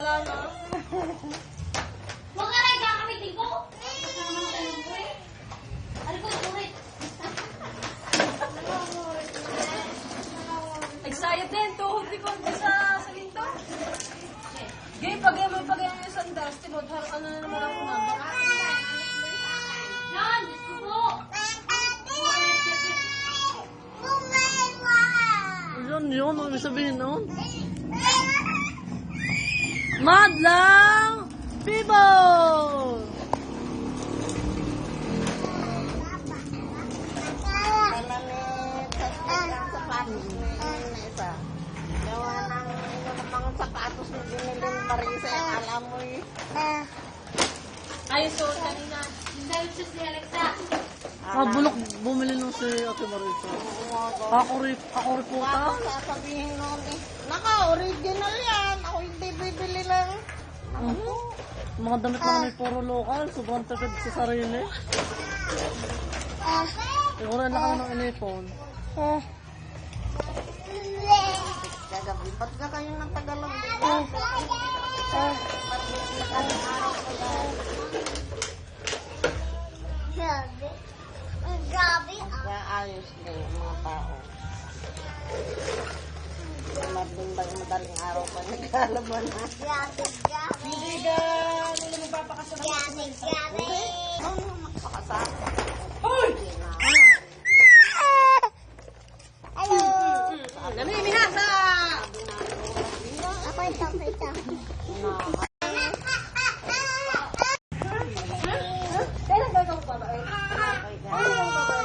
Wala na. Huwag ka rin kakamitin ko. Ano ko, ulit. Excited din. Tuhod di konti sa linto. Gay, pag-amoy yung sandas. Tibod, ano na naman ako na. Yan, gusto ko. Yun. Ano sabihin nun? Madlang people! Sapatos na binili ni Marisa, alam mo Ay, so, kanina. Yung dahil siya si Alexa. Bulok bumili nung si Ate Marisa. Ako rin po ta. sasabihin nun eh. Naka, original yan. Ako hindi bibili lang. Mga damit namin puro local. Sobrang tapid sa sarili. Siguro na kami ng inipon. Kagabi, ba't ka kayo ng Tagalog? Ayos din yung mga tao. Madaling araw pa nagkalaban na. Hindi ka, ano magpapakasama? Ano magpakasama? Hoy!